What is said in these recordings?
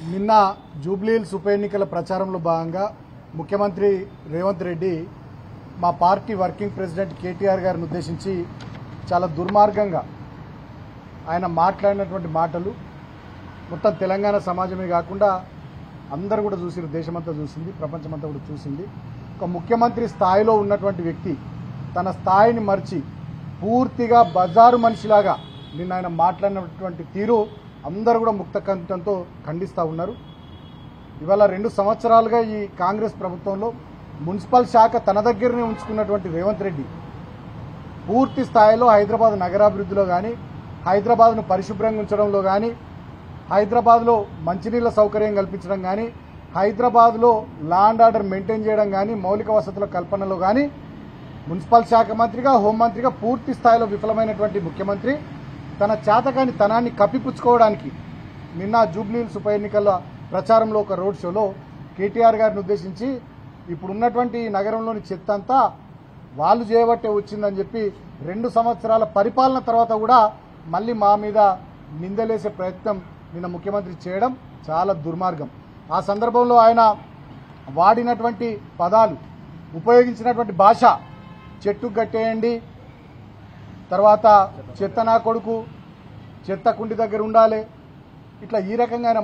నిన్న జూబ్లీహిల్స్ ఉప ఎన్నికల ప్రచారంలో భాగంగా ముఖ్యమంత్రి రేవంత్ రెడ్డి మా పార్టీ వర్కింగ్ ప్రెసిడెంట్ కేటీఆర్ గారిని ఉద్దేశించి చాలా దుర్మార్గంగా ఆయన మాట్లాడినటువంటి మాటలు మొత్తం తెలంగాణ సమాజమే కాకుండా అందరూ కూడా చూసిరు, దేశమంతా చూసింది, ప్రపంచమంతా కూడా చూసింది. ఒక ముఖ్యమంత్రి స్థాయిలో ఉన్నటువంటి వ్యక్తి తన స్థాయిని మర్చి పూర్తిగా బజారు మనిషిలాగా నిన్న ఆయన మాట్లాడినటువంటి తీరు అందరూ కూడా ముక్త కంఠంతో ఖండిస్తూ ఉన్నారు. ఇవాళ 2 సంవత్సరాలుగా ఈ కాంగ్రెస్ ప్రభుత్వంలో మున్సిపల్ శాఖ తన దగ్గరనే ఉంచుకున్నటువంటి రేవంత్ రెడ్డి పూర్తి స్థాయిలో హైదరాబాద్ నగరాభివృద్ధిలో కానీ, హైదరాబాద్ను పరిశుభ్రంగా ఉంచడంలో కానీ, హైదరాబాద్లో మంచినీళ్ల సౌకర్యం కల్పించడం కానీ, హైదరాబాద్లో లా అండ్ ఆర్డర్ మెయింటైన్ చేయడం కానీ, మౌలిక వసతుల కల్పనలో కానీ మున్సిపల్ శాఖ మంత్రిగా, హోంమంత్రిగా పూర్తి స్థాయిలో విఫలమైనటువంటి ముఖ్యమంత్రి తన చేతకాని తనాన్ని కప్పిపుచ్చుకోవడానికి నిన్న జూబ్లీహిల్స్ ఉప ఎన్నికల ప్రచారంలో ఒక రోడ్ షోలో కేటీఆర్ గారిని ఉద్దేశించి ఇప్పుడున్నటువంటి నగరంలోని చెత్త అంతా వాళ్ళు చేయబట్టే వచ్చిందని చెప్పి 2 సంవత్సరాల పరిపాలన తర్వాత కూడా మళ్ళీ మా మీద నిందలేసే ప్రయత్నం నిన్న ముఖ్యమంత్రి చేయడం చాలా దుర్మార్గం. ఆ సందర్భంలో ఆయన వాడినటువంటి పదాలు, ఉపయోగించినటువంటి భాష చెట్టు కట్టేయండి, తర్వాత చెత్త నా కొడుకు, చెత్త కుండి దగ్గర ఉండాలి, ఇట్లా ఈ రకంగా ఆయన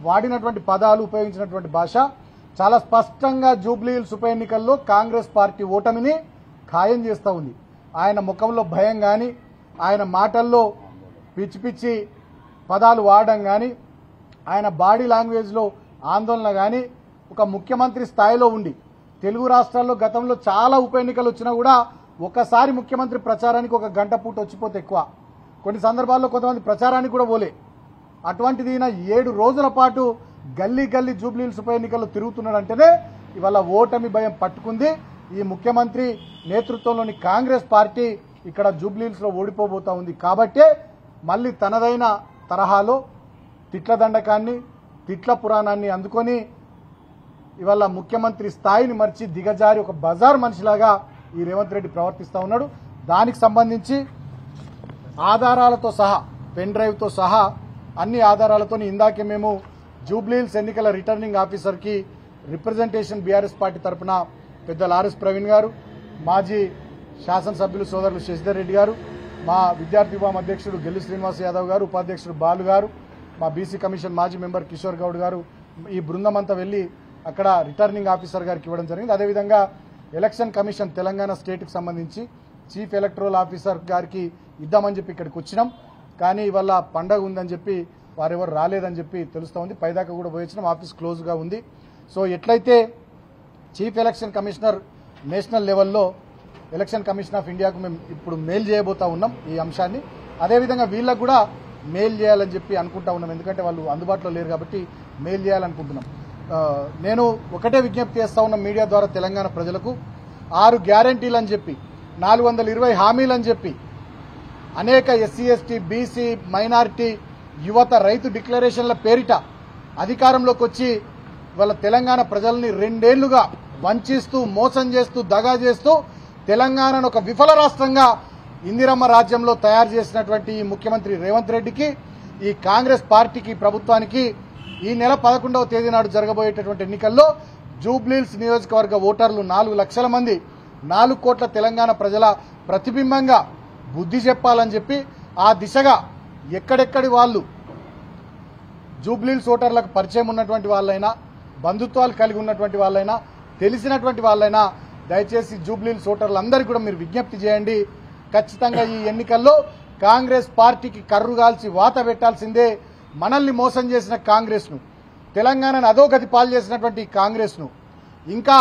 వాడినటువంటి పదాలు, ఉపయోగించినటువంటి భాష చాలా స్పష్టంగా జూబ్లీహిల్స్ ఉప ఎన్నికల్లో కాంగ్రెస్ పార్టీ ఓటమిని ఖాయం చేస్తూ ఉంది. ఆయన ముఖంలో భయం కానీ, ఆయన మాటల్లో పిచ్చి పిచ్చి పదాలు వాడడం కానీ, ఆయన బాడీ లాంగ్వేజ్లో ఆందోళన కానీ, ఒక ముఖ్యమంత్రి స్థాయిలో ఉండి తెలుగు రాష్ట్రాల్లో గతంలో చాలా ఉప ఎన్నికలు వచ్చినా కూడా ఒకసారి ముఖ్యమంత్రి ప్రచారానికి 1 గంట పూట వచ్చిపోతే ఎక్కువ, కొన్ని సందర్భాల్లో కొంతమంది ప్రచారానికి కూడా పోలే. అటువంటిది ఈయన 7 రోజుల పాటు గల్లీ గల్లీ జూబ్లీహిల్స్ ఉప ఎన్నికల్లో తిరుగుతున్నాడంటేనే ఇవాళ ఓటమి భయం పట్టుకుంది. ఈ ముఖ్యమంత్రి నేతృత్వంలోని కాంగ్రెస్ పార్టీ ఇక్కడ జూబ్లీహిల్స్లో ఓడిపోబోతా ఉంది. కాబట్టే మళ్ళీ తనదైన తరహాలో తిట్ల దండకాన్ని, తిట్ల పురాణాన్ని అందుకొని ఇవాళ ముఖ్యమంత్రి స్థాయిని మర్చి దిగజారి ఒక బజార్ మనిషిలాగా ఈ రేవంత్ రెడ్డి ప్రవర్తిస్తూ ఉన్నాడు. దానికి సంబంధించి ఆధారాలతో సహా, పెన్ డ్రైవ్తో సహా అన్ని ఆధారాలతో ఇందాకే మేము జూబ్లీహిల్స్ ఎన్నికల రిటర్నింగ్ ఆఫీసర్కి రిప్రజెంటేషన్ బీఆర్ఎస్ పార్టీ తరఫున పెద్దలు ఆర్ఎస్ ప్రవీణ్ గారు, మాజీ శాసనసభ్యులు సోదరులు శశిధర్ రెడ్డి గారు, మా విద్యార్థి విభాగం అధ్యక్షుడు గెల్లి శ్రీనివాస్ యాదవ్ గారు, ఉపాధ్యక్షుడు బాలు గారు, మా బీసీ కమిషన్ మాజీ మెంబర్ కిషోర్ గౌడ్ గారు, ఈ బృందం అంతా వెళ్లి అక్కడ రిటర్నింగ్ ఆఫీసర్ గారికి ఇవ్వడం జరిగింది. అదేవిధంగా ఎలక్షన్ కమిషన్ తెలంగాణ స్టేట్కి సంబంధించి చీఫ్ ఎలక్టరల్ ఆఫీసర్ గారికి ఇద్దామని చెప్పి ఇక్కడికి వచ్చినాం. కానీ ఇవాళ పండగ ఉందని చెప్పి వారెవరు రాలేదని చెప్పి తెలుస్తూ ఉంది. పైదాకా కూడా పోయించినాం, ఆఫీస్ క్లోజ్గా ఉంది. సో ఎట్లయితే చీఫ్ ఎలక్షన్ కమిషనర్ నేషనల్ లెవెల్లో ఎలక్షన్ కమిషన్ ఆఫ్ ఇండియాకు మేము ఇప్పుడు మెయిల్ చేయబోతా ఉన్నాం ఈ అంశాన్ని, అదేవిధంగా వీళ్ళకు కూడా మెయిల్ చేయాలని చెప్పి అనుకుంటా ఉన్నాం. ఎందుకంటే వాళ్ళు అందుబాటులో లేరు కాబట్టి మెయిల్ చేయాలనుకుంటున్నాం. నేను ఒకటే విజ్ఞప్తి చేస్తా ఉన్న మీడియా ద్వారా తెలంగాణ ప్రజలకు, 6 గ్యారంటీలు అని చెప్పి, 420 హామీలు అని చెప్పి అనేక ఎస్సీ ఎస్టీ బీసీ మైనారిటీ యువత రైతు డిక్లరేషన్ల పేరిట అధికారంలోకి వచ్చి వాళ్ళ తెలంగాణ ప్రజల్ని 2 ఏళ్లుగా వంచిస్తూ, మోసం చేస్తూ, దగా చేస్తూ తెలంగాణను ఒక విఫల రాష్ట్రంగా ఇందిరమ్మ రాజ్యంలో తయారు చేసినటువంటి ఈ ముఖ్యమంత్రి రేవంత్ రెడ్డికి, ఈ కాంగ్రెస్ పార్టీకి, ప్రభుత్వానికి ఈ నెల 11వ తేదీ నాడు జరగబోయేటటువంటి ఎన్నికల్లో జూబ్లీహిల్స్ నియోజకవర్గ ఓటర్లు 4 లక్షల మంది, 4 కోట్ల తెలంగాణ ప్రజల ప్రతిబింబంగా బుద్ధి చెప్పాలని చెప్పి ఆ దిశగా ఎక్కడెక్కడి వాళ్ళు జూబ్లీహిల్స్ ఓటర్లకు పరిచయం ఉన్నటువంటి వాళ్ళైనా, బంధుత్వాలు కలిగి ఉన్నటువంటి వాళ్ళైనా, తెలిసినటువంటి వాళ్ళైనా దయచేసి జూబ్లీహిల్స్ ఓటర్లందరికీ కూడా మీరు విజ్ఞప్తి చేయండి. ఖచ్చితంగా ఈ ఎన్నికల్లో కాంగ్రెస్ పార్టీకి కర్రుగాల్చి వాత పెట్టాల్సిందే. మనల్ని మోసం చేసిన కాంగ్రెస్ను, తెలంగాణను అధోగతి పాలు చేసినటువంటి కాంగ్రెస్ను, ఇంకా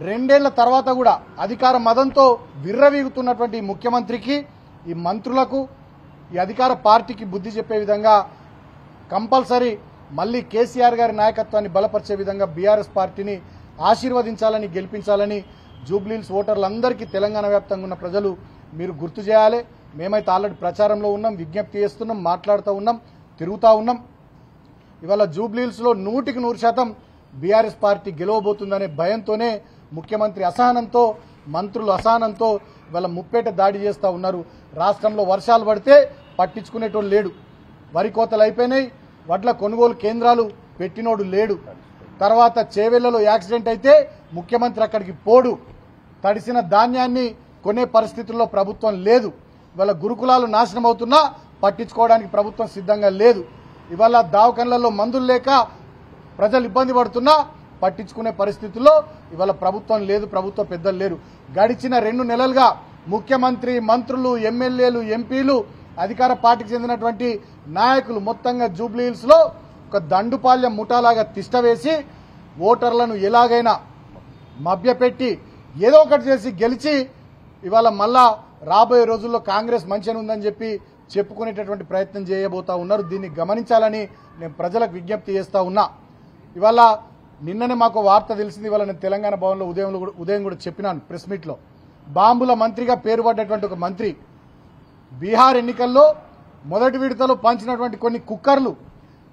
2 ఏళ్ల తర్వాత కూడా అధికార మదంతో విర్రవీగుతున్నటువంటి ముఖ్యమంత్రికి, ఈ మంత్రులకు, ఈ అధికార పార్టీకి బుద్ధి చెప్పే విధంగా కంపల్సరీ మళ్లీ కేసీఆర్ గారి నాయకత్వాన్ని బలపరిచే విధంగా బీఆర్ఎస్ పార్టీని ఆశీర్వదించాలని, గెలిపించాలని జూబ్లీహిల్స్ ఓటర్లందరికీ తెలంగాణ వ్యాప్తంగా ఉన్న ప్రజలు మీరు గుర్తు చేయాలి. మేమైతే ఆల్రెడీ ప్రచారంలో ఉన్నాం, విజ్ఞప్తి చేస్తున్నాం, మాట్లాడుతూ ఉన్నాం, తిరుగుతూ ఉన్నాం. ఇవాళ జూబ్లీహిల్స్లో 100% బీఆర్ఎస్ పార్టీ గెలవబోతుందనే భయంతోనే ముఖ్యమంత్రి అసహనంతో, మంత్రులు అసహనంతో ఇవాళ ముప్పేట దాడి చేస్తూ ఉన్నారు. రాష్ట్రంలో వర్షాలు పడితే పట్టించుకునేటోళ్ళు లేడు, వరి కోతలు అయిపోయినాయి, వడ్ల కొనుగోలు కేంద్రాలు పెట్టినోడు లేడు. తర్వాత చేవెళ్లలో యాక్సిడెంట్ అయితే ముఖ్యమంత్రి అక్కడికి పోడు. తడిసిన ధాన్యాన్ని కొనే పరిస్థితుల్లో ప్రభుత్వం లేదు. ఇవాళ గురుకులాలు నాశనం అవుతున్నా పట్టించుకోవడానికి ప్రభుత్వం సిద్ధంగా లేదు. ఇవాళ దవాఖానలలో మందులు లేక ప్రజలు ఇబ్బంది పడుతున్నా పట్టించుకునే పరిస్థితుల్లో ఇవాళ ప్రభుత్వం లేదు, ప్రభుత్వ పెద్దలు లేరు. గడిచిన 2 నెలలుగా ముఖ్యమంత్రి, మంత్రులు, ఎమ్మెల్యేలు, ఎంపీలు, అధికార పార్టీకి చెందినటువంటి నాయకులు మొత్తంగా జూబ్లీహిల్స్ లో ఒక దండుపాల్యం ముఠాలాగా తిష్టవేసి ఓటర్లను ఎలాగైనా మభ్యపెట్టి ఏదో ఒకటి చేసి గెలిచి ఇవాళ మళ్ళా రాబోయే రోజుల్లో కాంగ్రెస్ మంచిగా ఉందని చెప్పి చెప్పుకునేటటువంటి ప్రయత్నం చేయబోతా ఉన్నారు. దీన్ని గమనించాలని నేను ప్రజలకు విజ్ఞప్తి చేస్తా ఉన్నా. ఇవాళ నిన్ననే మాకు వార్త తెలిసింది. ఇవాళ నేను తెలంగాణ భవన్లో ఉదయం కూడా చెప్పినాను ప్రెస్ మీట్లో. బాంబుల మంత్రిగా పేరు పడ్డటువంటి ఒక మంత్రి బీహార్ ఎన్నికల్లో మొదటి విడతలో పంచినటువంటి కొన్ని కుక్కర్లు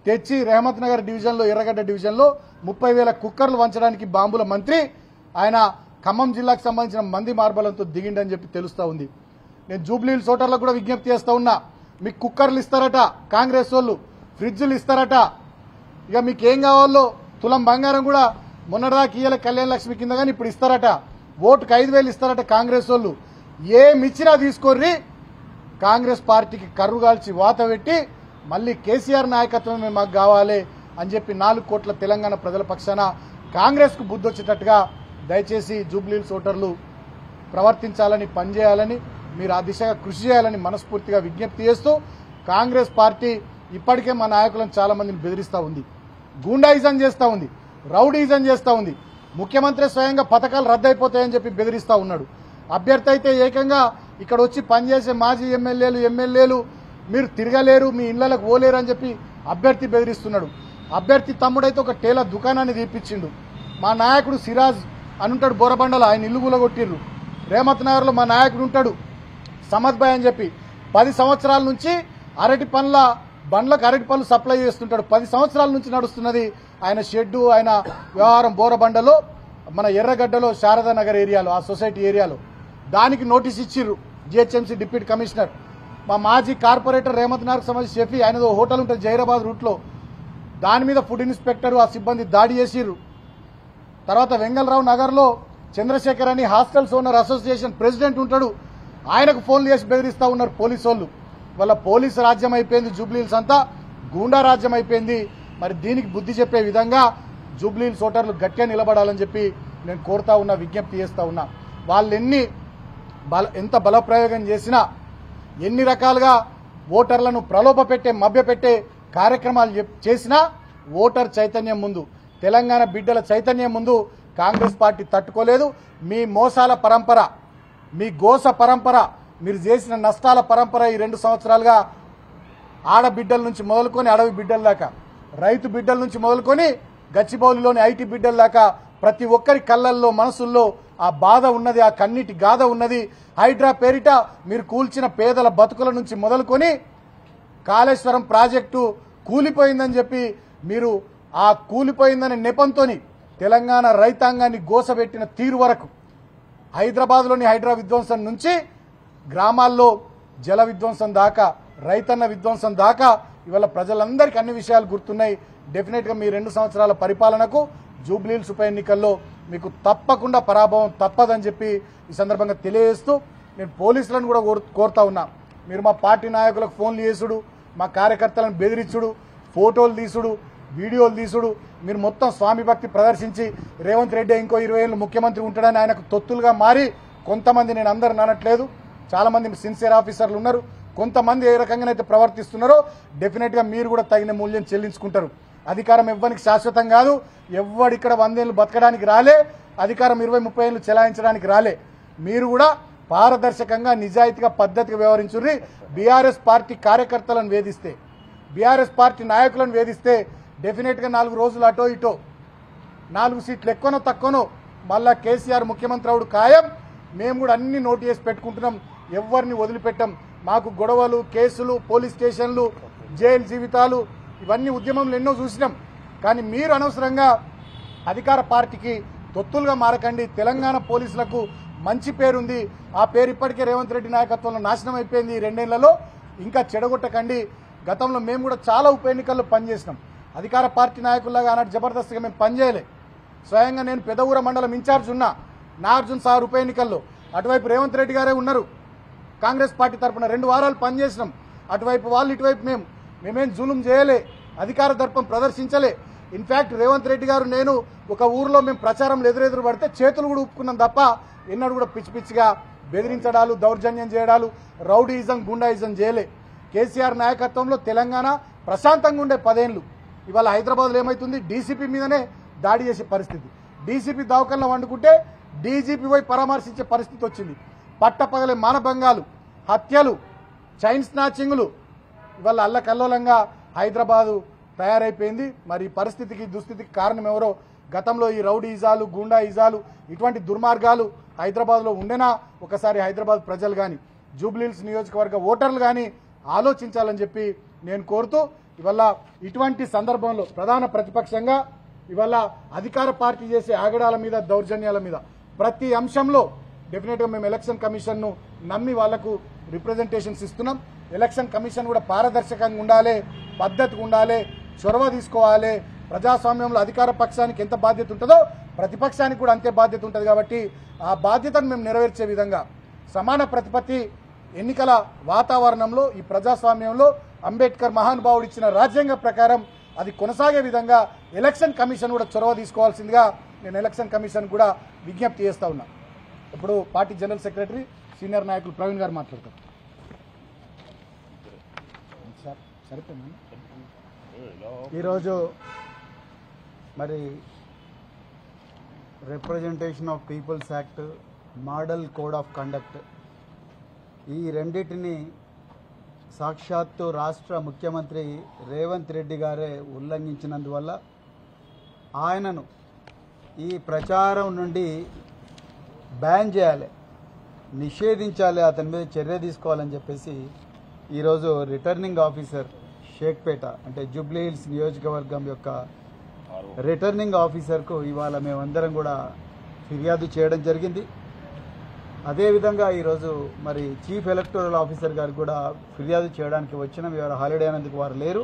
తెచ్చి రెహమత్ నగర్ డివిజన్లో, ఎర్రగడ్డ డివిజన్లో 30,000 కుక్కర్లు వంచడానికి బాంబుల మంత్రి ఆయన ఖమ్మం జిల్లాకు సంబంధించిన మంది మార్బలంతో దిగిండని చెప్పి తెలుస్తా ఉంది. నేను జూబ్లీహిల్స్ ఓటర్లకు కూడా విజ్ఞప్తి చేస్తా ఉన్నా. మీకు కుక్కర్లు ఇస్తారట కాంగ్రెస్ వాళ్ళు, ఫ్రిడ్జ్లు ఇస్తారట. ఇక మీకు ఏం కావాలో తులం బంగారం కూడా మొన్నటిదాకా ఇయ్యాల కళ్యాణ లక్ష్మి కింద కానీ ఇప్పుడు ఇస్తారట. ఓటుకు 5,000 ఇస్తారట కాంగ్రెస్ వాళ్ళు. ఏమిచ్చినా తీసుకోర్రి, కాంగ్రెస్ పార్టీకి కర్రుగాల్చి వాత పెట్టి మళ్ళీ కేసీఆర్ నాయకత్వమే మాకు కావాలి అని చెప్పి 4 కోట్ల తెలంగాణ ప్రజల పక్షాన కాంగ్రెస్ కు బుద్ధి వచ్చేటట్టుగా దయచేసి జూబ్లీహిల్స్ ఓటర్లు ప్రవర్తించాలని, పనిచేయాలని, మీరు ఆ దిశగా కృషి చేయాలని మనస్ఫూర్తిగా విజ్ఞప్తి చేస్తూ, కాంగ్రెస్ పార్టీ ఇప్పటికే మా నాయకులను చాలా మందిని బెదిరిస్తూ ఉంది, గూండాయిజం చేస్తూ ఉంది, రౌడీజం చేస్తూ ఉంది. ముఖ్యమంత్రి స్వయంగా పథకాలు రద్దయిపోతాయని చెప్పి బెదిరిస్తూ ఉన్నాడు. అభ్యర్థి అయితే ఏకంగా ఇక్కడ వచ్చి పనిచేసే మాజీ ఎమ్మెల్యేలు మీరు తిరగలేరు, మీ ఇళ్లకు పోలేరు అని చెప్పి అభ్యర్థి బెదిరిస్తున్నాడు. అభ్యర్థి తమ్ముడైతే ఒక టేల దుకాణాన్ని తీపిచ్చిండు. మా నాయకుడు సిరాజ్ అని ఉంటాడు బోరబండలో, ఆయన ఇల్లు కూలగొట్టిర్రు. రేమత్ నగర్ లో మా నాయకుడు ఉంటాడు సమద్ భాయ్ అని చెప్పి 10 సంవత్సరాల నుంచి అరటి పండ్ల బండ్లకు అరటి పళ్ళు సప్లై చేస్తుంటాడు. 10 సంవత్సరాల నుంచి నడుస్తున్నది ఆయన షెడ్డు, ఆయన వ్యవహారం బోరబండలో, మన ఎర్రగడ్డలో, శారదా నగర్ ఏరియాలో, ఆ సొసైటీ ఏరియాలో. దానికి నోటీస్ ఇచ్చిర్రు జిహెచ్ఎంసీ డిప్యూటీ కమిషనర్. మా మాజీ కార్పొరేటర్ రేమత్ నగర్కి సంబంధించి షెఫీ, ఆయనదో హోటల్ ఉంటుంది జైరాబాద్ రూట్లో, దాని మీద ఫుడ్ ఇన్స్పెక్టర్ ఆ సిబ్బంది దాడి చేసిర్రు. తర్వాత వెంగళరావు నగర్లో చంద్రశేఖర్ అని హాస్టల్స్ ఓనర్ అసోసియేషన్ ప్రెసిడెంట్ ఉంటాడు, ఆయనకు ఫోన్లు చేసి బెదిరిస్తూ ఉన్నారు పోలీసు వాళ్ళు. వాళ్ళ పోలీసు రాజ్యం అయిపోయింది, జూబ్లీహిల్స్ అంతా గూండా రాజ్యం అయిపోయింది. మరి దీనికి బుద్ధి చెప్పే విధంగా జూబ్లీహిల్స్ ఓటర్లు గట్టిగా నిలబడాలని చెప్పి నేను కోరుతా ఉన్నా, విజ్ఞప్తి చేస్తా ఉన్నా. వాళ్ళు ఎంత బలప్రయోగం చేసినా, ఎన్ని రకాలుగా ఓటర్లను ప్రలోభపెట్టే, మభ్యపెట్టే కార్యక్రమాలు చేసినా ఓటర్ చైతన్యం ముందు, తెలంగాణ బిడ్డల చైతన్యం ముందు కాంగ్రెస్ పార్టీ తట్టుకోలేదు. మీ మోసాల పరంపర, మీ గోస పరంపర, మీరు చేసిన నష్టాల పరంపర ఈ 2 సంవత్సరాలుగా ఆడబిడ్డల నుంచి మొదలుకొని అడవి బిడ్డల దాకా, రైతు బిడ్డల నుంచి మొదలుకొని గచ్చిబౌలిలోని ఐటీ బిడ్డల దాకా ప్రతి ఒక్కరి కళ్ళల్లో, మనసుల్లో ఆ బాధ ఉన్నది, ఆ కన్నీటి గాథ ఉన్నది. హైడ్రా పేరిట మీరు కూల్చిన పేదల బతుకుల నుంచి మొదలుకొని కాళేశ్వరం ప్రాజెక్టు కూలిపోయిందని చెప్పి మీరు ఆ కూలిపోయిందనే నెపంతోని తెలంగాణ రైతాంగాన్ని గోసబెట్టిన తీరు వరకు, హైదరాబాద్లోని హైడ్రా విధ్వంసం నుంచి గ్రామాల్లో జల విధ్వంసం దాకా, రైతన్న విధ్వంసం దాకా ఇవాళ ప్రజలందరికీ అన్ని విషయాలు గుర్తున్నాయి. డెఫినెట్గా మీ 2 సంవత్సరాల పరిపాలనకు జూబ్లీహిల్స్ ఉప ఎన్నికల్లో మీకు తప్పకుండా పరాభవం తప్పదని చెప్పి ఈ సందర్భంగా తెలియజేస్తూ, నేను పోలీసులను కూడా కోరుతా ఉన్నా, మీరు మా పార్టీ నాయకులకు ఫోన్లు చేసుడు, మా కార్యకర్తలను బెదిరించుడు, ఫోటోలు తీసుడు, వీడియోలు తీసుడు, మీరు మొత్తం స్వామి భక్తి ప్రదర్శించి రేవంత్ రెడ్డి ఇంకో 20 ఏళ్ళు ముఖ్యమంత్రి ఉంటాడని ఆయనకు తొత్తులుగా మారి, కొంతమంది, నేను అందరిని అనట్లేదు, చాలా మంది సిన్సియర్ ఆఫీసర్లు ఉన్నారు, కొంతమంది ఏ రకంగానైతే ప్రవర్తిస్తున్నారో డెఫినెట్గా మీరు కూడా తగిన మూల్యం చెల్లించుకుంటారు. అధికారం ఎవ్వరికి శాశ్వతం కాదు, ఎవ్వడిక్కడ 100 ఏళ్ళు బతకడానికి రాలే, అధికారం 20-30 ఏళ్ళు చెలాయించడానికి రాలే. మీరు కూడా పారదర్శకంగా, నిజాయితీగా, పద్ధతిగా వ్యవహరించుర్రి. బీఆర్ఎస్ పార్టీ కార్యకర్తలను వేధిస్తే, బీఆర్ఎస్ పార్టీ నాయకులను వేధిస్తే డెఫినెట్గా 4 రోజులు అటో ఇటో, 4 సీట్లు ఎక్కువనో తక్కువనో మళ్ళా కేసీఆర్ ముఖ్యమంత్రి అవుడు ఖాయం. మేము కూడా అన్ని నోటు చేసి పెట్టుకుంటున్నాం, ఎవరిని వదిలిపెట్టాం. మాకు గొడవలు, కేసులు, పోలీస్ స్టేషన్లు, జైలు జీవితాలు, ఇవన్నీ ఉద్యమంలో ఎన్నో చూసినాం. కానీ మీరు అనవసరంగా అధికార పార్టీకి తొత్తులుగా మారకండి. తెలంగాణ పోలీసులకు మంచి పేరుంది, ఆ పేరు ఇప్పటికే రేవంత్ రెడ్డి నాయకత్వంలో నాశనం అయిపోయింది. 2 ఏళ్లలో ఇంకా చెడగొట్టకండి. గతంలో మేము కూడా చాలా ఉప ఎన్నికల్లో పనిచేసినాం, అధికార పార్టీ నాయకుల్లాగా ఆనాడు జబర్దస్త్గా మేము పనిచేయలే. స్వయంగా నేను పెదవూర మండలం ఇన్ఛార్జ్ ఉన్నా నాగార్జున సాగర్ ఉప ఎన్నికల్లో. అటువైపు రేవంత్ రెడ్డి గారే ఉన్నారు కాంగ్రెస్ పార్టీ తరఫున. 2 వారాలు పనిచేసినాం. అటువైపు వాళ్ళు ఇటువైపు మేమేం జూలుం చేయలే, అధికార దర్పం ప్రదర్శించలే. ఇన్ఫ్యాక్ట్ రేవంత్ రెడ్డి గారు నేను ఒక ఊర్లో మేము ప్రచారంలో ఎదురెదురు పడితే చేతులు కూడా ఊపుకున్నాం తప్ప ఎన్నడూ కూడా పిచ్చి పిచ్చిగా బెదిరించడాలు, దౌర్జన్యం చేయడాలు, రౌడీయిజం, గుండాయిజం చేయలే. కేసీఆర్ నాయకత్వంలో తెలంగాణ ప్రశాంతంగా ఉండే 10 ఏళ్లు. ఇవాళ హైదరాబాద్లో ఏమవుతుంది, డీసీపీ మీదనే దాడి చేసే పరిస్థితి. డీసీపీ దవాఖానలో వండుకుంటే డీజీపీ పోయి పరామర్శించే పరిస్థితి వచ్చింది. పట్టపగలే మానభంగాలు, హత్యలు, చైన్ స్నాచింగ్లు, ఇవాళ అల్లకల్లోలంగా హైదరాబాదు తయారైపోయింది. మరి ఈ పరిస్థితికి, దుస్థితికి కారణం ఎవరో, గతంలో ఈ రౌడీయిజాలు, గుండాయిజాలు, ఇటువంటి దుర్మార్గాలు హైదరాబాద్లో ఉండేనా ఒకసారి హైదరాబాద్ ప్రజలు కానీ, జూబ్లీహిల్స్ నియోజకవర్గ ఓటర్లు కానీ ఆలోచించాలని చెప్పి నేను కోరుతూ, ఇవాళ ఇటువంటి సందర్భంలో ప్రధాన ప్రతిపక్షంగా ఇవాళ అధికార పార్టీ చేసే ఆగడాల మీద, దౌర్జన్యాల మీద ప్రతి అంశంలో డెఫినెట్గా మేము ఎలక్షన్ కమిషన్ను నమ్మి వాళ్లకు రిప్రజెంటేషన్స్ ఇస్తున్నాం. ఎలక్షన్ కమిషన్ కూడా పారదర్శకంగా ఉండాలి, పద్ధతిగా ఉండాలి, చొరవ తీసుకోవాలి. ప్రజాస్వామ్యంలో అధికార పక్షానికి ఎంత బాధ్యత ఉంటుందో ప్రతిపక్షానికి కూడా అంతే బాధ్యత ఉంటుంది. కాబట్టి ఆ బాధ్యతను మేము నెరవేర్చే విధంగా సమాన ప్రతిపత్తి ఎన్నికల వాతావరణంలో ఈ ప్రజాస్వామ్యంలో అంబేద్కర్ మహానుభావుడు ఇచ్చిన రాజ్యాంగ ప్రకారం అది కొనసాగే విధంగా ఎలక్షన్ కమిషన్ కూడా చొరవ తీసుకోవాల్సిందిగా నేను ఎలక్షన్ కమిషన్ కూడా విజ్ఞప్తి చేస్తా ఉన్నా. ఇప్పుడు పార్టీ జనరల్ సెక్రటరీ సీనియర్ నాయకులు ప్రవీణ్ గారు మాట్లాడతారు. ఈరోజు మరి representation of people's act, model code of conduct, ఈ రెండింటిని సాక్షాత్తు రాష్ట్ర ముఖ్యమంత్రి రేవంత్ రెడ్డి గారే ఉల్లంఘించినందువల్ల ఆయనను ఈ ప్రచారం నుండి బ్యాన్ చేయాలి, నిషేధించాలి, అతని మీద చర్య తీసుకోవాలని చెప్పేసి ఈరోజు రిటర్నింగ్ ఆఫీసర్ షేక్పేట అంటే జూబ్లీహిల్స్ నియోజకవర్గం యొక్క రిటర్నింగ్ ఆఫీసర్కు ఇవాళ మేమందరం కూడా ఫిర్యాదు చేయడం జరిగింది. అదేవిధంగా ఈరోజు మరి చీఫ్ ఎలక్టోరల్ ఆఫీసర్ గారికి కూడా ఫిర్యాదు చేయడానికి వచ్చినాం. ఇవాళ హాలిడే అయినందుకు వారు లేరు.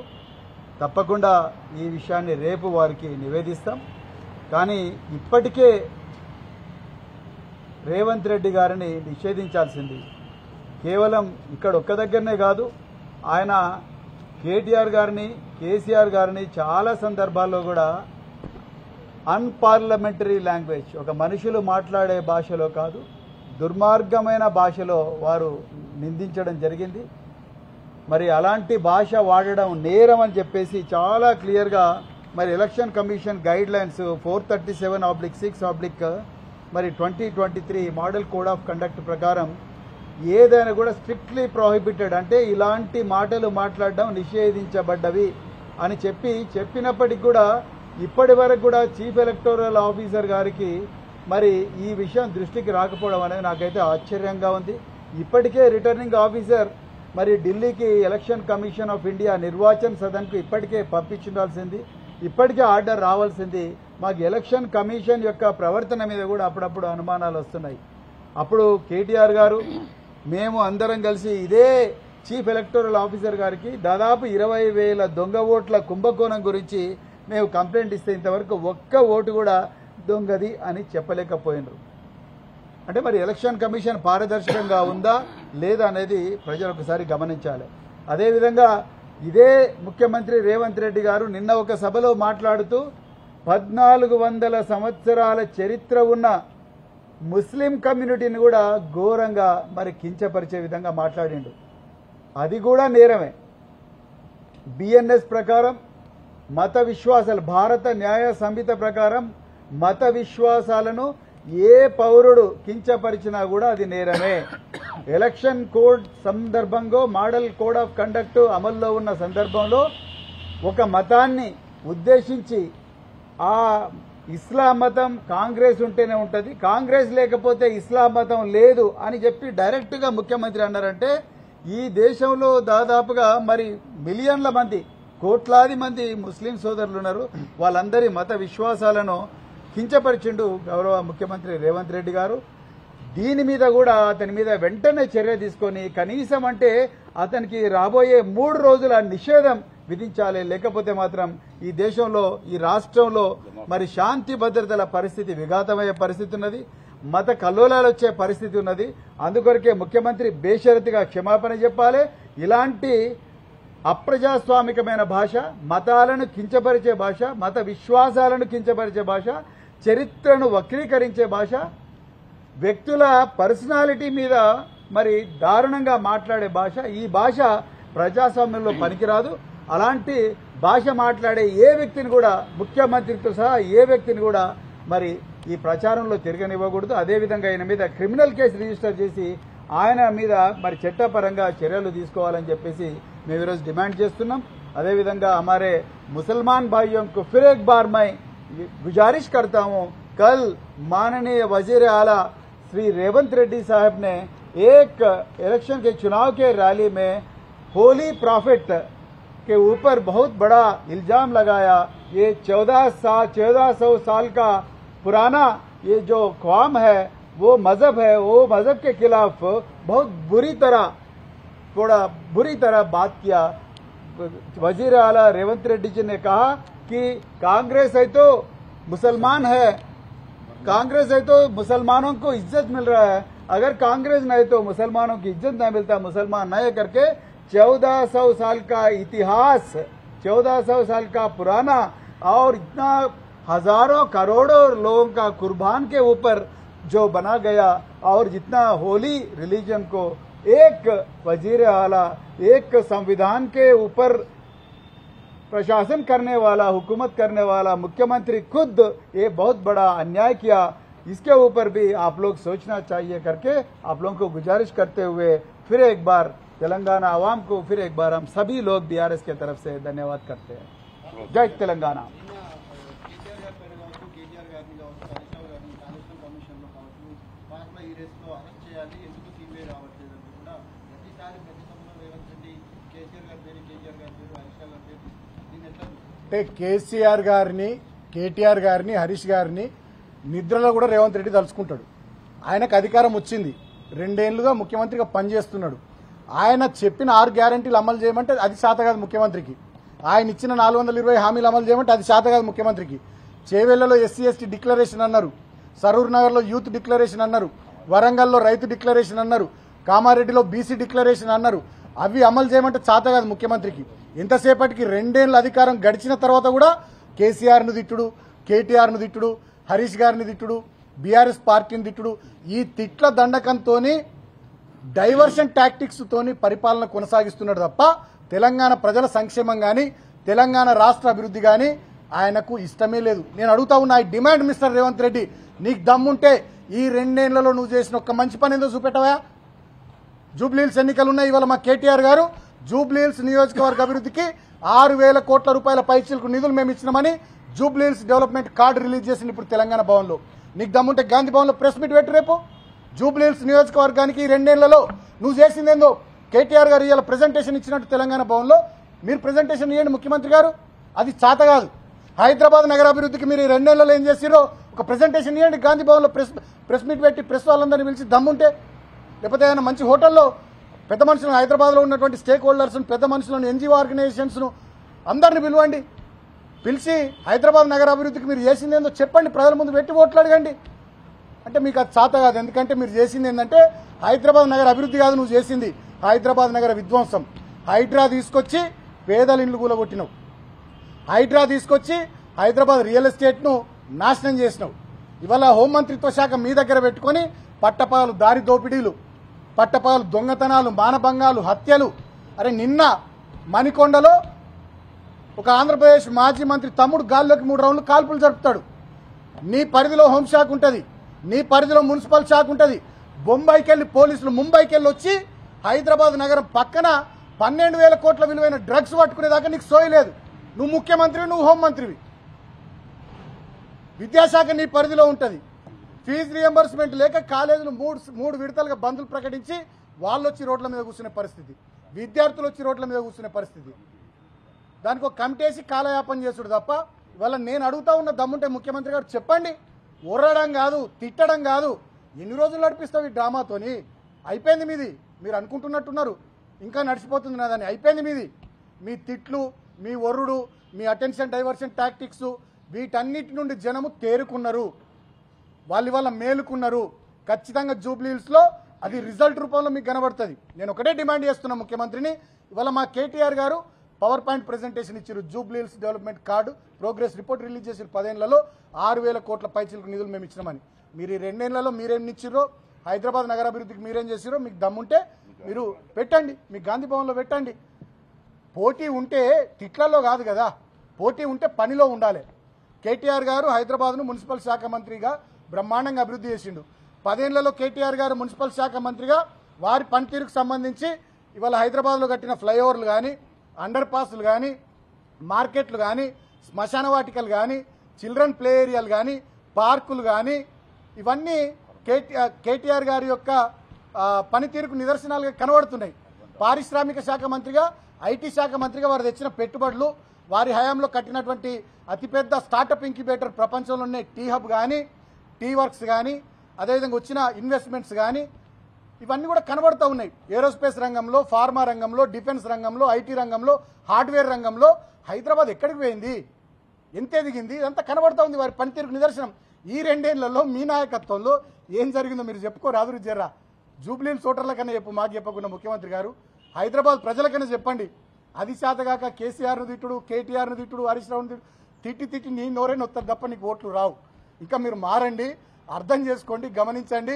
తప్పకుండా ఈ విషయాన్ని రేపు వారికి నివేదిస్తాం. కానీ ఇప్పటికే రేవంత్ రెడ్డి గారిని నిషేధించాల్సింది. కేవలం ఇక్కడ ఒక్క దగ్గరనే కాదు, ఆయన కేటీఆర్ గారిని, కేసీఆర్ గారిని చాలా సందర్భాల్లో కూడా అన్పార్లమెంటరీ లాంగ్వేజ్, ఒక మనుషులు మాట్లాడే భాషలో కాదు, దుర్మార్గమైన భాషలో వారు నిందించడం జరిగింది. మరి అలాంటి భాష వాడడం నేరం అని చెప్పేసి చాలా క్లియర్గా మరి ఎలక్షన్ కమిషన్ గైడ్ లైన్స్ 437/6/ మరి 2023 మోడల్ కోడ్ ఆఫ్ కండక్ట్ ప్రకారం ఏదైనా కూడా స్ట్రిక్ట్లీ ప్రొహిబిటెడ్, అంటే ఇలాంటి మాటలు మాట్లాడడం నిషేధించబడ్డవి అని చెప్పినప్పటికి కూడా ఇప్పటి వరకు కూడా చీఫ్ ఎలక్టోరల్ ఆఫీసర్ గారికి మరి ఈ విషయం దృష్టికి రాకపోవడం అనేది నాకైతే ఆశ్చర్యంగా ఉంది. ఇప్పటికే రిటర్నింగ్ ఆఫీసర్ మరి ఢిల్లీకి ఎలక్షన్ కమిషన్ ఆఫ్ ఇండియా నిర్వాచన్ సదన్కు ఇప్పటికే పంపించాల్సింది, ఇప్పటికే ఆర్డర్ రావాల్సింది. మాకు ఎలక్షన్ కమిషన్ యొక్క ప్రవర్తన మీద కూడా అప్పుడప్పుడు అనుమానాలు వస్తున్నాయి. అప్పుడు కేటీఆర్ గారు, మేము అందరం కలిసి ఇదే చీఫ్ ఎలక్టోరల్ ఆఫీసర్ గారికి దాదాపు 20,000 దొంగ ఓట్ల కుంభకోణం గురించి మేము కంప్లైంట్ ఇస్తే ఇంతవరకు ఒక్క ఓటు కూడా దొంగది అని చెప్పలేకపోయినారు. అంటే మరి ఎలక్షన్ కమిషన్ పారదర్శకంగా ఉందా లేదా అనేది ప్రజలు ఒకసారి గమనించాలి. అదేవిధంగా ఇదే ముఖ్యమంత్రి రేవంత్ రెడ్డి గారు నిన్న ఒక సభలో మాట్లాడుతూ 1400 సంవత్సరాల చరిత్ర ఉన్న ముస్లిం కమ్యూనిటీని కూడా ఘోరంగా మరి కించపరిచే విధంగా మాట్లాడిండు. అది కూడా నేరమే. బిఎన్ఎస్ ప్రకారం మత విశ్వాసాలు, భారత న్యాయ సంహిత ప్రకారం మత విశ్వాసాలను ఏ పౌరుడు కించపరిచినా కూడా అది నేరమే. ఎలక్షన్ కోడ్ సందర్భంగా మోడల్ కోడ్ ఆఫ్ కండక్ట్ అమల్లో ఉన్న సందర్భంలో ఒక మతాన్ని ఉద్దేశించి ఆ ఇస్లాం మతం కాంగ్రెస్ ఉంటేనే ఉంటుంది, కాంగ్రెస్ లేకపోతే ఇస్లాం మతం లేదు అని చెప్పి డైరెక్ట్గా ముఖ్యమంత్రి అన్నారంటే ఈ దేశంలో దాదాపుగా మరి మిలియన్ల మంది, కోట్లాది మంది ముస్లిం సోదరులు ఉన్నారు. వాళ్ళందరి మత విశ్వాసాలను కించపరిచిండు గౌరవ ముఖ్యమంత్రి రేవంత్ రెడ్డి గారు. దీని మీద కూడా అతని మీద వెంటనే చర్య తీసుకొని కనీసం అంటే అతనికి రాబోయే 3 రోజుల నిషేధం విధించాలి. లేకపోతే మాత్రం ఈ దేశంలో ఈ రాష్ట్రంలో మరి శాంతి భద్రతల పరిస్థితి విఘాతమయ్యే పరిస్థితి ఉన్నది, మత కల్లోలాలు వచ్చే పరిస్థితి ఉన్నది. అందుకొరకే ముఖ్యమంత్రి బేషరతుగా క్షమాపణ చెప్పాలి. ఇలాంటి అప్రజాస్వామికమైన భాష, మతాలను కించపరిచే భాష, మత విశ్వాసాలను కించపరిచే భాష, చరిత్రను వక్రీకరించే భాష, వ్యక్తుల పర్సనాలిటీ మీద మరి దారుణంగా మాట్లాడే భాష, ఈ భాష ప్రజాస్వామ్యంలో పనికిరాదు. అలాంటి భాష మాట్లాడే ఏ వ్యక్తిని కూడా, ముఖ్యమంత్రితో సహా ఏ వ్యక్తిని కూడా మరి ఈ ప్రచారంలో తిరగనివ్వకూడదు. అదేవిధంగా ఆయన మీద క్రిమినల్ కేసు రిజిస్టర్ చేసి ఆయన మీద మరి చట్టపరంగా చర్యలు తీసుకోవాలని చెప్పేసి మేము ఈరోజు డిమాండ్ చేస్తున్నాం. అదేవిధంగా हमारे मुसलमान भाइयों को फिर एक बार मैं गुजारिश करता हूं, कल माननीय वजीर आला श्री रेवंत रेड्डी साहब ने एक इलेक्शन के चुनाव के रैली में होली प्रॉफिट के ऊपर बहुत बड़ा इल्जाम लगाया। ये 1400 साल का पुराना ये जो क़ौम है, वो मजहब है, वो मजहब के खिलाफ बहुत बुरी तरह बात किया। वजीर आला रेवंत रेड्डी जी ने कहा कि कांग्रेस है तो मुसलमान है, कांग्रेस है तो मुसलमानों को इज्जत मिल रहा है, अगर कांग्रेस नहीं तो मुसलमानों की इज्जत नहीं मिलता, मुसलमान नहीं करके 1400 साल का इतिहास, 1400 साल का पुराना और इतना हजारों करोड़ों लोगों का कुर्बान के ऊपर जो बना गया, और जितना होली रिलीजन को एक वजीर आला, एक संविधान के ऊपर प्रशासन करने वाला, हुकूमत करने वाला मुख्यमंत्री खुद ये बहुत बड़ा अन्याय किया। इसके ऊपर भी आप लोग सोचना चाहिए करके आप लोगों को गुजारिश करते हुए फिर एक बार तेलंगाना आवाम को फिर एक बार हम सभी लोग बीआरएस के तरफ से धन्यवाद करते हैं। जय तेलंगाना। అంటే కేసీఆర్ గారిని, కేటీఆర్ గారిని, హరీష్ గారిని నిద్రలో కూడా రేవంత్ రెడ్డి తలుచుకుంటాడు. ఆయనకు అధికారం వచ్చింది, 2 ఏళ్లుగా ముఖ్యమంత్రిగా పనిచేస్తున్నాడు. ఆయన చెప్పిన 6 గ్యారంటీలు అమలు చేయమంటే అది శాత కాదు ముఖ్యమంత్రికి. ఆయన ఇచ్చిన 420 హామీలు అమలు చేయమంటే అది శాత కాదు ముఖ్యమంత్రికి. చేవెళ్లలో ఎస్సీ ఎస్టీ డిక్లరేషన్ అన్నారు, సరూర్ నగర్ లో యూత్ డిక్లరేషన్ అన్నారు, వరంగల్లో రైతు డిక్లరేషన్ అన్నారు, కామారెడ్డిలో బీసీ డిక్లరేషన్ అన్నారు. అవి అమలు చేయమంటే శాత కాదు ముఖ్యమంత్రికి. ఎంతసేపటికి 2 ఏళ్ల అధికారం గడిచిన తర్వాత కూడా కేసీఆర్ను తిట్టుడు, కేటీఆర్ను తిట్టుడు, హరీష్ గారిని తిట్టుడు, బీఆర్ఎస్ పార్టీని తిట్టుడు, ఈ తిట్ల దండకంతోని డైవర్షన్ టాక్టిక్స్ తోని పరిపాలన కొనసాగిస్తున్నాడు తప్ప తెలంగాణ ప్రజల సంక్షేమం గాని, తెలంగాణ రాష్ట్ర అభివృద్ధి గాని ఆయనకు ఇష్టమే లేదు. నేను అడుగుతా ఉన్నా, I demand mister Revanth Reddy, నీకు దమ్ముంటే ఈ 2 ఏళ్లలో నువ్వు చేసిన ఒక్క మంచి పని ఏందో చూపెట్టవా? జూబ్లీహిల్స్ ఎన్నికలు ఉన్నాయి. ఇవాళ మా కేటీఆర్ గారు జూబ్లీహిల్స్ నియోజకవర్గ అభివృద్ధికి 6,000 కోట్ల రూపాయల పైచీలకు నిధులు మేము ఇచ్చినామని జూబ్లీహిల్స్ డెవలప్మెంట్ కార్డు రిలీజ్ చేసింది ఇప్పుడు తెలంగాణ భవన్లో. నీకు దమ్ముంటే గాంధీ భవన్లో ప్రెస్ మీట్ పెట్టి రేపు జూబ్లీహిల్స్ నియోజకవర్గానికి 2 ఏళ్లలో నువ్వు చేసిందేందో కేటీఆర్ గారు ఇవాళ ప్రెజెంటేషన్ ఇచ్చినట్టు తెలంగాణ భవన్లో మీరు ప్రెజెంటేషన్ ఇవ్వండి ముఖ్యమంత్రి గారు. అది చేత కాదు. హైదరాబాద్ నగరాభివృద్ధికి మీరు 2 ఏళ్లలో ఏం చేసిరో ఒక ప్రెజెంటేషన్ ఇవ్వండి గాంధీ భవన్లో, ప్రెస్ మీట్ పెట్టి ప్రెస్ వాళ్ళందరినీ పిలిచి దమ్ముంటే. లేకపోతే ఏదైనా మంచి హోటల్లో పెద్ద మనుషులను, హైదరాబాద్లో ఉన్నటువంటి స్టేక్ హోల్డర్స్ను, పెద్ద మనుషులను, ఎన్జిఓ ఆర్గనైజేషన్స్ను అందరిని పిలవండి. పిలిచి హైదరాబాద్ నగరాభివృద్ధికి మీరు చేసిందేందో చెప్పండి, ప్రజల ముందు పెట్టి ఓట్లు అడగండి. అంటే మీకు అది చేత కాదు. ఎందుకంటే మీరు చేసింది ఏంటంటే హైదరాబాద్ నగర అభివృద్ధి కాదు, నువ్వు చేసింది హైదరాబాద్ నగర విధ్వంసం. హైడ్రా తీసుకొచ్చి పేదల ఇండ్లు కూలగొట్టినావు, హైడ్రా తీసుకొచ్చి హైదరాబాద్ రియల్ ఎస్టేట్ను నాశనం చేసినావు. ఇవాళ హోంమంత్రిత్వ శాఖ మీ దగ్గర పెట్టుకుని పట్టపాలు దారి దోపిడీలు, పట్టపాలు దొంగతనాలు, మానభంగాలు, హత్యలు. అరే నిన్న మణికొండలో ఒక ఆంధ్రప్రదేశ్ మాజీ మంత్రి తమ్ముడు గాల్లోకి 3 రౌండ్లు కాల్పులు జరుపుతాడు. నీ పరిధిలో హోంశాఖ ఉంటుంది, నీ పరిధిలో మున్సిపల్ శాఖ ఉంటుంది. బొంబాయికి వెళ్ళి పోలీసులు ముంబైకి వెళ్ళి వచ్చి హైదరాబాద్ నగరం పక్కన 12,000 కోట్ల విలువైన డ్రగ్స్ పట్టుకునేదాకా నీకు సోయలేదు. నువ్వు ముఖ్యమంత్రివి, నువ్వు హోంమంత్రివి. విద్యాశాఖ నీ పరిధిలో ఉంటుంది. ఫీజు రియంబర్స్మెంట్ లేక కాలేజీలు 3 విడతలుగా బందులు ప్రకటించి వాళ్ళు వచ్చి రోడ్ల మీద కూర్చునే పరిస్థితి, విద్యార్థులు వచ్చి రోడ్ల మీద కూర్చునే పరిస్థితి. దానికి ఒక కమిటీ వేసి కాలయాపన చేసుడు తప్ప ఇవాళ నేను అడుగుతా ఉన్న దమ్ముంటే ముఖ్యమంత్రి గారు చెప్పండి. ఒర్రడం కాదు, తిట్టడం కాదు. ఎన్ని రోజులు నడిపిస్తావు ఈ డ్రామాతోని? అయిపోయింది మీది. మీరు అనుకుంటున్నట్టున్నారు ఇంకా నడిచిపోతుంది నాదని. అయిపోయింది మీది. మీ తిట్లు, మీ ఒర్రుడు, మీ అటెన్షన్ డైవర్షన్ టాక్టిక్స్ వీటన్నిటి నుండి జనము తేరుకున్నారు. వాళ్ళ మేలుకున్నారు. ఖచ్చితంగా జూబ్లీహిల్స్లో అది రిజల్ట్ రూపంలో మీకు కనబడుతుంది. నేను ఒకటే డిమాండ్ చేస్తున్నా ముఖ్యమంత్రిని, ఇవాళ మా కేటీఆర్ గారు పవర్ పాయింట్ ప్రెజెంటేషన్ ఇచ్చారు. Jubilee Hills development card progress report release చేసిన 10 ఏళ్లలో 6,000 కోట్ల పైచిలకు నిధులు మేము ఇచ్చినామని. మీరు ఈ 2 ఏళ్లలో మీరేం ఇచ్చిర్రో, హైదరాబాద్ నగరాభివృద్ధికి మీరేం చేసిరో మీకు దమ్ముంటే మీరు పెట్టండి, మీ గాంధీ భవన్లో పెట్టండి. పోటీ ఉంటే తిట్లలో కాదు కదా, పోటీ ఉంటే పనిలో ఉండాలి. కేటీఆర్ గారు హైదరాబాద్ను మున్సిపల్ శాఖ మంత్రిగా బ్రహ్మాండంగా అభివృద్ధి చేసిండు. 10 ఏళ్లలో కేటీఆర్ గారు మున్సిపల్ శాఖ మంత్రిగా వారి పనితీరుకు సంబంధించి ఇవాళ హైదరాబాద్లో కట్టిన ఫ్లైఓవర్లు కానీ, అండర్ పాస్లు కానీ, మార్కెట్లు కానీ, శ్మశాన వాటికలు కానీ, చిల్డ్రన్ ప్లే ఏరియాలు కానీ, పార్కులు కానీ, ఇవన్నీ కేటీఆర్ గారి యొక్క పనితీరుకు నిదర్శనాలుగా కనబడుతున్నాయి. పారిశ్రామిక శాఖ మంత్రిగా, ఐటీ శాఖ మంత్రిగా వారు తెచ్చిన పెట్టుబడులు, వారి హయాంలో కట్టినటువంటి అతిపెద్ద స్టార్టప్ ఇంక్యుబేటర్ ప్రపంచంలోనే టీ హబ్ కానీ, టీ వర్క్స్ కానీ, అదేవిధంగా వచ్చిన ఇన్వెస్ట్మెంట్స్ కానీ ఇవన్నీ కూడా కనబడుతూ ఉన్నాయి. ఏరోస్పేస్ రంగంలో, ఫార్మా రంగంలో, డిఫెన్స్ రంగంలో, ఐటీ రంగంలో, హార్డ్వేర్ రంగంలో హైదరాబాద్ ఎక్కడికి పోయింది, ఎంత ఎదిగింది, ఇదంతా కనబడుతూ ఉంది వారి పనితీరుకు నిదర్శనం. ఈ 2 ఏళ్లలో మీ నాయకత్వంలో ఏం జరిగిందో మీరు చెప్పుకోరాదు జర్రా. జూబ్లీహిల్స్ ఓటర్ల కన్నా చెప్పు, మాకు చెప్పకుండా ముఖ్యమంత్రి గారు హైదరాబాద్ ప్రజలకన్నా చెప్పండి. అది శాతగాక కేసీఆర్ను తిట్టుడు, కేటీఆర్ను తిట్టుడు, హరీష్ రావును తిట్టి నీ నోరే నొత్తారు తప్ప నీకు ఓట్లు రావు. ఇంకా మీరు మారండి, అర్థం చేసుకోండి, గమనించండి.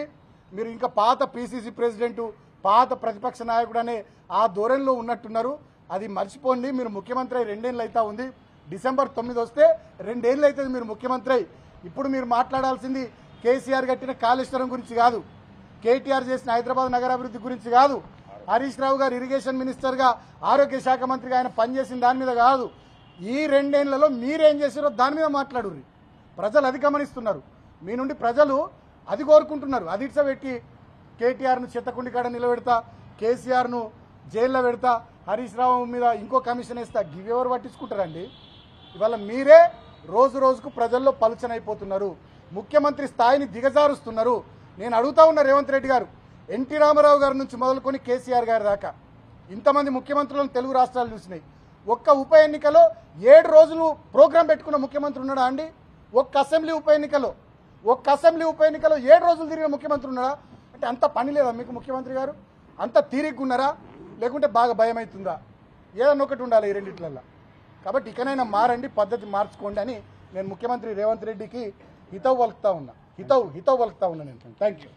మీరు ఇంకా పాత పీసీసీ ప్రెసిడెంటు, పాత ప్రతిపక్ష నాయకుడు అనే ఆ ధోరణిలో ఉన్నట్టున్నారు. అది మర్చిపోండి. మీరు ముఖ్యమంత్రి అయి 2 ఏళ్ళు అవుతా ఉంది. డిసెంబర్ 9 వస్తే 2 ఏళ్ళు అవుతుంది మీరు ముఖ్యమంత్రి అయి. ఇప్పుడు మీరు మాట్లాడాల్సింది కేసీఆర్ కట్టిన కాళేశ్వరం గురించి కాదు, కేటీఆర్ చేసిన హైదరాబాద్ నగరాభివృద్ధి గురించి కాదు, హరీష్ రావు గారు ఇరిగేషన్ మినిస్టర్గా, ఆరోగ్య శాఖ మంత్రిగా ఆయన పనిచేసిన దాని మీద కాదు. ఈ 2 ఏళ్లలో మీరేం చేశారో దాని మీద మాట్లాడుర్రి. ప్రజలు అది గమనిస్తున్నారు. మీ నుండి ప్రజలు అది కోరుకుంటున్నారు. అది ఇడ్సబెట్టి కేటీఆర్ను చెత్తకుండి కాడ నిలబెడతా, కేసీఆర్ను జైల్లో పెడతా, హరీష్ రావు మీద ఇంకో కమిషన్ వేస్తా, గివెవరు పట్టించుకుంటారండి? ఇవాళ మీరే రోజు రోజుకు ప్రజల్లో పలుచనైపోతున్నారు. ముఖ్యమంత్రి స్థాయిని దిగజారుస్తున్నారు. నేను అడుగుతా ఉన్నా రేవంత్ రెడ్డి గారు, ఎన్టీ రామారావు గారి నుంచి మొదలుకొని కేసీఆర్ గారి దాకా ఇంతమంది ముఖ్యమంత్రులను తెలుగు రాష్ట్రాలు చూసినాయి. ఒక్క ఉప ఎన్నికలో 7 రోజులు ప్రోగ్రాం పెట్టుకున్న ముఖ్యమంత్రి ఉన్నాడా అండి? ఒక్క అసెంబ్లీ ఉప ఎన్నికలో 7 రోజులు తిరిగిన ముఖ్యమంత్రి ఉన్నాడా? అంటే అంత పని లేదా మీకు ముఖ్యమంత్రి గారు? అంత తీరిగ్గున్నారా, లేకుంటే బాగా భయం అవుతుందా? ఏదన్నా ఒకటి ఉండాలి ఈ రెండిట్లల్లో. కాబట్టి ఇకనైనా మారండి, పద్ధతి మార్చుకోండి అని నేను ముఖ్యమంత్రి రేవంత్ రెడ్డికి హితవు పలుకుతా ఉన్నా నేను. Thank you.